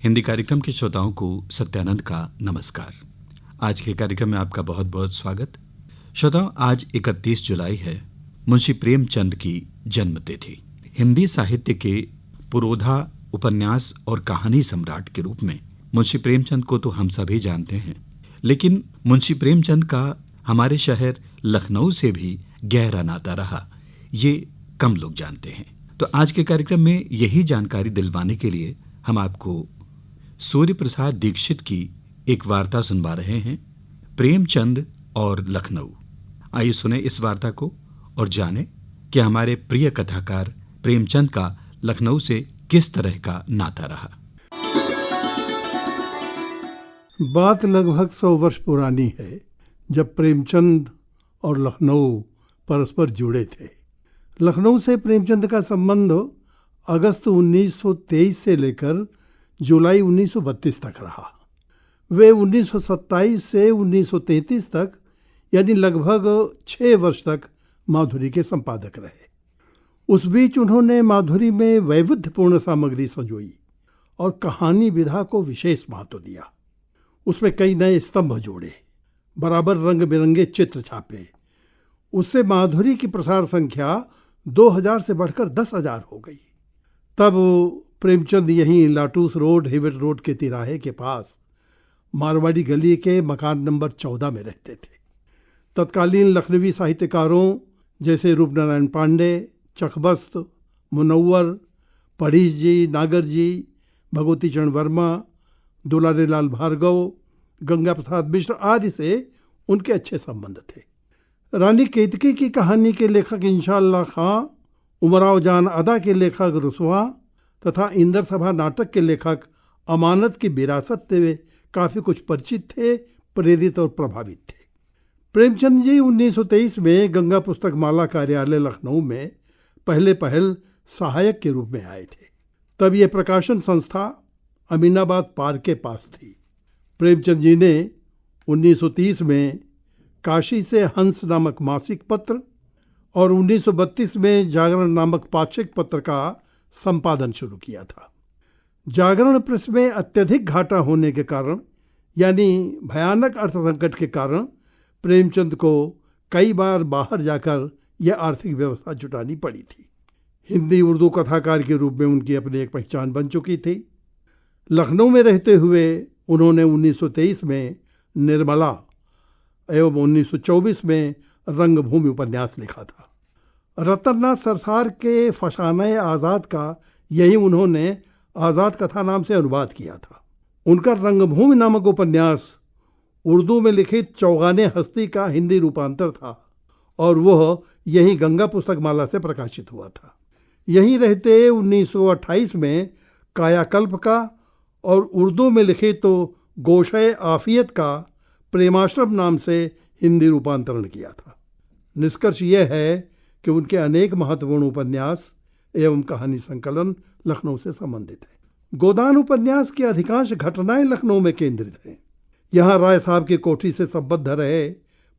हिंदी कार्यक्रम के श्रोताओं को सत्यानंद का नमस्कार। आज के कार्यक्रम में आपका बहुत बहुत स्वागत। श्रोताओं, आज 31 जुलाई है, मुंशी प्रेमचंद की जन्मतिथि। हिंदी साहित्य के पुरोधा, उपन्यास और कहानी सम्राट के रूप में मुंशी प्रेमचंद को तो हम सभी जानते हैं, लेकिन मुंशी प्रेमचंद का हमारे शहर लखनऊ से भी गहरा नाता रहा, ये कम लोग जानते हैं। तो आज के कार्यक्रम में यही जानकारी दिलवाने के लिए हम आपको सूर्य प्रसाद दीक्षित की एक वार्ता सुनवा रहे हैं, प्रेमचंद और लखनऊ। आइए सुने इस वार्ता को और जाने कि हमारे प्रिय कथाकार प्रेमचंद का लखनऊ से किस तरह का नाता रहा। बात लगभग 100 वर्ष पुरानी है, जब प्रेमचंद और लखनऊ परस्पर जुड़े थे। लखनऊ से प्रेमचंद का संबंध अगस्त 1923 से लेकर जुलाई 1932 तक रहा। वे 1927 से 1933 तक यानी लगभग 6 वर्ष तक माधुरी के संपादक रहे। उस बीच उन्होंने माधुरी में वैविध्यपूर्ण सामग्री संजोई और कहानी विधा को विशेष महत्व दिया। उसमें कई नए स्तंभ जोड़े, बराबर रंग बिरंगे चित्र छापे। उससे माधुरी की प्रसार संख्या 2000 से बढ़कर 10,000 हो गई। तब प्रेमचंद यहीं लाटूस रोड, हिवट रोड के तिराहे के पास मारवाड़ी गली के मकान नंबर 14 में रहते थे। तत्कालीन लखनवी साहित्यकारों जैसे रूपनारायण पांडे, चकबस्त, मुनव्वर, पढ़ीश जी, नागर जी, भगवती चरण वर्मा, दुलारे लाल भार्गव, गंगा प्रसाद मिश्र आदि से उनके अच्छे संबंध थे। रानी केतकी की कहानी के लेखक इंशाअल्लाह खां, उमराव जान अदा के लेखक रुसवा तथा इंदर सभा नाटक के लेखक अमानत की विरासत से वे काफ़ी कुछ परिचित थे, प्रेरित और प्रभावित थे। प्रेमचंद जी 1923 में गंगा पुस्तक माला कार्यालय लखनऊ में पहल सहायक के रूप में आए थे। तब ये प्रकाशन संस्था अमीनाबाद पार्क के पास थी। प्रेमचंद जी ने 1930 में काशी से हंस नामक मासिक पत्र और 1932 में जागरण नामक पाक्षिक पत्र का संपादन शुरू किया था। जागरण प्रेस में अत्यधिक घाटा होने के कारण यानी भयानक अर्थ संकट के कारण प्रेमचंद को कई बार बाहर जाकर यह आर्थिक व्यवस्था जुटानी पड़ी थी। हिंदी उर्दू कथाकार के रूप में उनकी अपनी एक पहचान बन चुकी थी। लखनऊ में रहते हुए उन्होंने 1923 में निर्मला एवं 1924 में रंगभूमि उपन्यास लिखा था। रतननाथ सरसार के फशाने आज़ाद का यही उन्होंने आज़ाद कथा नाम से अनुवाद किया था। उनका रंगभूमि नामक उपन्यास उर्दू में लिखित चौगाने हस्ती का हिंदी रूपांतर था और वह यही गंगा पुस्तक माला से प्रकाशित हुआ था। यहीं रहते 1928 में कायाकल्प का और उर्दू में लिखित तो गोशे आफियत का प्रेमाश्रम नाम से हिंदी रूपांतरण किया था। निष्कर्ष यह है कि उनके अनेक महत्वपूर्ण उपन्यास एवं कहानी संकलन लखनऊ से संबंधित हैं। गोदान उपन्यास की अधिकांश घटनाएं लखनऊ में केंद्रित हैं। यहाँ राय साहब की कोठी से संबद्ध रहे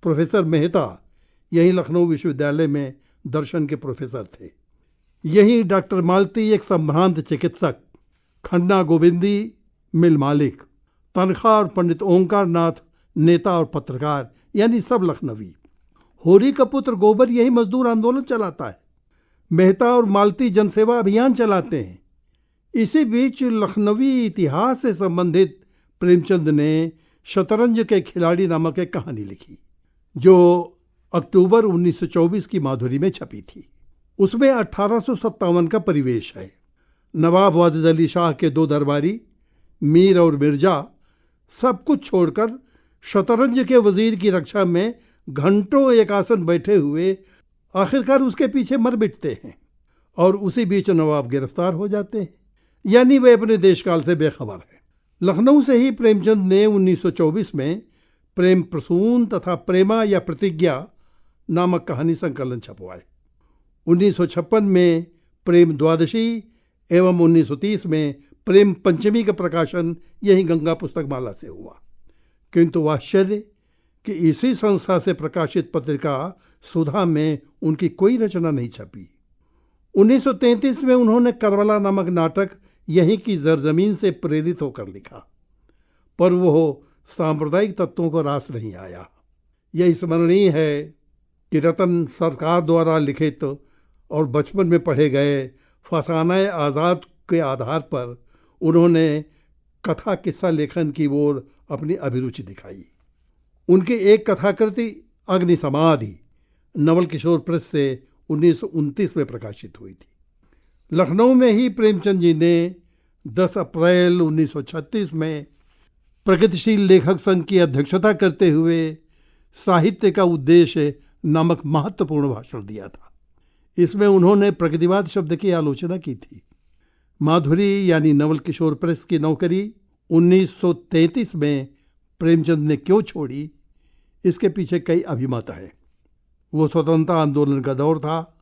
प्रोफेसर मेहता यहीं लखनऊ विश्वविद्यालय में दर्शन के प्रोफेसर थे। यहीं डॉक्टर मालती एक संभ्रांत चिकित्सक, खन्ना गोविंदी मिल मालिक, तनखा और पंडित ओंकार नाथ नेता और पत्रकार, यानी सब लखनवी। होरी का पुत्र गोबर यही मजदूर आंदोलन चलाता है। मेहता और मालती जनसेवा अभियान चलाते हैं। इसी बीच लखनवी इतिहास से संबंधित प्रेमचंद ने शतरंज के खिलाड़ी नामक एक कहानी लिखी, जो अक्टूबर 1924 की माधुरी में छपी थी। उसमें 1857 का परिवेश है। नवाब वाजिद अली शाह के 2 दरबारी, मीर और मिर्जा, सब कुछ छोड़कर शतरंज के वजीर की रक्षा में घंटों एक आसन बैठे हुए आखिरकार उसके पीछे मर मिटते हैं और उसी बीच नवाब गिरफ्तार हो जाते हैं, यानी वे अपने देशकाल से बेखबर हैं। लखनऊ से ही प्रेमचंद ने 1924 में प्रेम प्रसून तथा प्रेमा या प्रतिज्ञा नामक कहानी संकलन छपवाए। 1956 में प्रेम द्वादशी एवं 1930 में प्रेम पंचमी का प्रकाशन यही गंगा पुस्तक माला से हुआ। किंतु आश्चर्य कि इसी संस्था से प्रकाशित पत्रिका सुधा में उनकी कोई रचना नहीं छपी। 1933 में उन्होंने करबला नामक नाटक यहीं की जरजमीन से प्रेरित होकर लिखा, पर वो सांप्रदायिक तत्वों को रास नहीं आया। यह स्मरणीय है कि रतन सरकार द्वारा लिखित और बचपन में पढ़े गए फसाना आज़ाद के आधार पर उन्होंने कथा किस्सा लेखन की ओर अपनी अभिरुचि दिखाई। उनकी एक कथाकृति अग्नि समाधि नवल किशोर प्रेस से 1929 में प्रकाशित हुई थी। लखनऊ में ही प्रेमचंद जी ने 10 अप्रैल 1936 में प्रगतिशील लेखक संघ की अध्यक्षता करते हुए साहित्य का उद्देश्य नामक महत्वपूर्ण भाषण दिया था। इसमें उन्होंने प्रगतिवाद शब्द की आलोचना की थी। माधुरी यानी नवल किशोर प्रेस की नौकरी 1933 में प्रेमचंद ने क्यों छोड़ी, इसके पीछे कई अभिमत हैं। वो स्वतंत्रता आंदोलन का दौर था।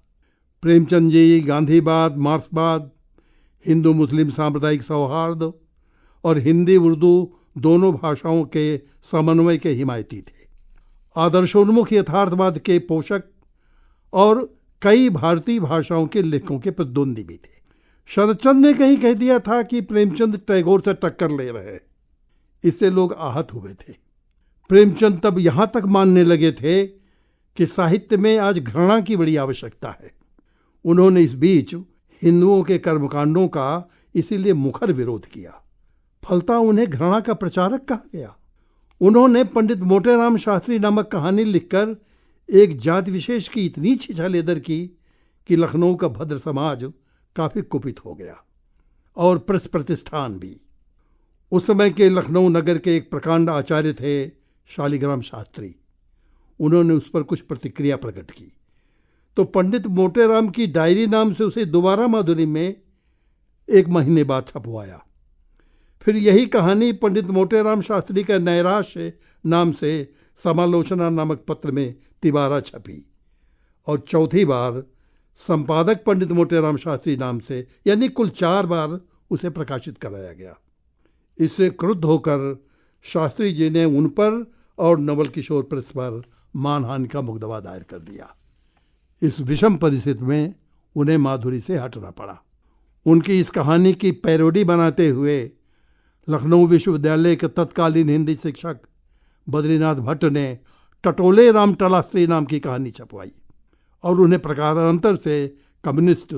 प्रेमचंद जी गांधीवाद, मार्क्सवाद, हिंदू मुस्लिम सांप्रदायिक सौहार्द और हिंदी उर्दू दोनों भाषाओं के समन्वय के हिमायती थे। आदर्शोन्मुख यथार्थवाद के पोषक और कई भारतीय भाषाओं के लेखकों के प्रतिद्वंदी भी थे। शरदचंद्र ने कहीं कह दिया था कि प्रेमचंद टैगोर से टक्कर ले रहे। इससे लोग आहत हुए थे। प्रेमचंद तब यहाँ तक मानने लगे थे कि साहित्य में आज घृणा की बड़ी आवश्यकता है। उन्होंने इस बीच हिंदुओं के कर्मकांडों का इसीलिए मुखर विरोध किया। फलता उन्हें घृणा का प्रचारक कहा गया। उन्होंने पंडित मोटेराम शास्त्री नामक कहानी लिखकर एक जाति विशेष की इतनी छिछालेदर की कि लखनऊ का भद्र समाज काफी कुपित हो गया और प्रेस प्रतिष्ठान भी। उस समय के लखनऊ नगर के एक प्रकांड आचार्य थे शालिग्राम शास्त्री। उन्होंने उस पर कुछ प्रतिक्रिया प्रकट की तो पंडित मोटेराम की डायरी नाम से उसे दोबारा माधुरी में 1 महीने बाद छपवाया। फिर यही कहानी पंडित मोटेराम शास्त्री का नैराश्य नाम से समालोचना नामक पत्र में तिबारा छपी और चौथी बार संपादक पंडित मोटेराम शास्त्री नाम से, यानी कुल 4 बार उसे प्रकाशित कराया गया। इससे क्रुद्ध होकर शास्त्री जी ने उन पर और नवल किशोर प्रेस पर मानहानि का मुकदमा दायर कर दिया। इस विषम परिस्थिति में उन्हें माधुरी से हटना पड़ा। उनकी इस कहानी की पैरोडी बनाते हुए लखनऊ विश्वविद्यालय के तत्कालीन हिंदी शिक्षक बद्रीनाथ भट्ट ने टटोले राम टलास्त्री नाम की कहानी छपवाई और उन्हें प्रकारांतर से कम्युनिस्ट,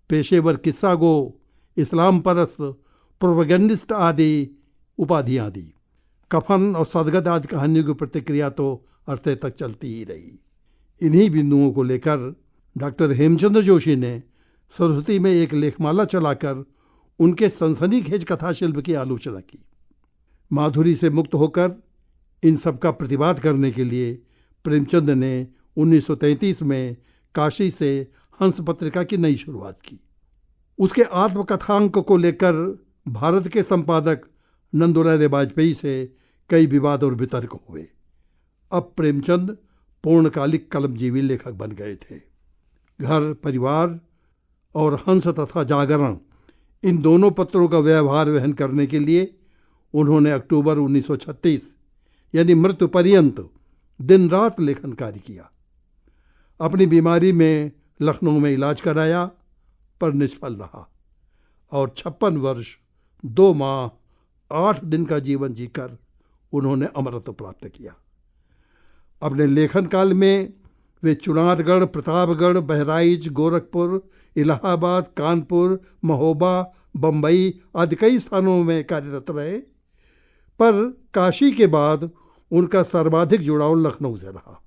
पेशेवर किस्सागो, इस्लाम परस्त, प्रोपेगेंडिस्ट आदि उपाधियां दी। कफन और सदगत आदि कहानियों की प्रतिक्रिया तो अरसे तक चलती ही रही। इन्हीं बिंदुओं को लेकर डॉक्टर हेमचंद्र जोशी ने सरस्वती में एक लेखमाला चलाकर उनके सनसनीखेज कथा शिल्प की आलोचना की। माधुरी से मुक्त होकर इन सब का प्रतिवाद करने के लिए प्रेमचंद ने 1933 में काशी से हंस पत्रिका की नई शुरुआत की। उसके आत्मकथांक को लेकर भारत के संपादक नंदुलाल वाजपेयी से कई विवाद और वितर्क हुए। अब प्रेमचंद पूर्णकालिक कलमजीवी लेखक बन गए थे। घर परिवार और हंस तथा जागरण, इन दोनों पत्रों का व्यवहार वहन करने के लिए उन्होंने अक्टूबर 1936 यानी मृत्यु पर्यंत दिन रात लेखन कार्य किया। अपनी बीमारी में लखनऊ में इलाज कराया पर निष्फल रहा और 56 वर्ष 2 माह 8 दिन का जीवन जीकर उन्होंने अमरत्व प्राप्त किया। अपने लेखन काल में वे चुनारगढ़, प्रतापगढ़, बहराइच, गोरखपुर, इलाहाबाद, कानपुर, महोबा, बम्बई आदि कई स्थानों में कार्यरत रहे, पर काशी के बाद उनका सर्वाधिक जुड़ाव लखनऊ से रहा।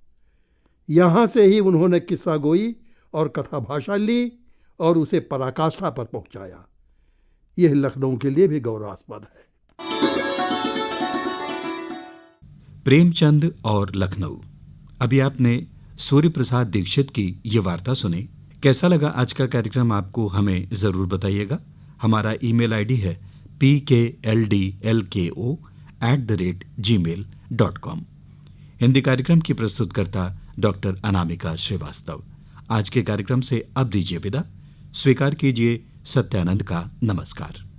यहाँ से ही उन्होंने किस्सा गोई और कथा भाषा ली और उसे पराकाष्ठा पर पहुँचाया। यह लखनऊ के लिए भी गौरवास्पद है। प्रेमचंद और लखनऊ। अभी आपने सूर्य प्रसाद दीक्षित की ये वार्ता सुनी। कैसा लगा आज का कार्यक्रम आपको हमें ज़रूर बताइएगा। हमारा ईमेल आईडी है pkldlko@gmail.com। हिंदी कार्यक्रम की प्रस्तुतकर्ता डॉक्टर अनामिका श्रीवास्तव। आज के कार्यक्रम से अब दीजिए विदा। स्वीकार कीजिए सत्यानंद का नमस्कार।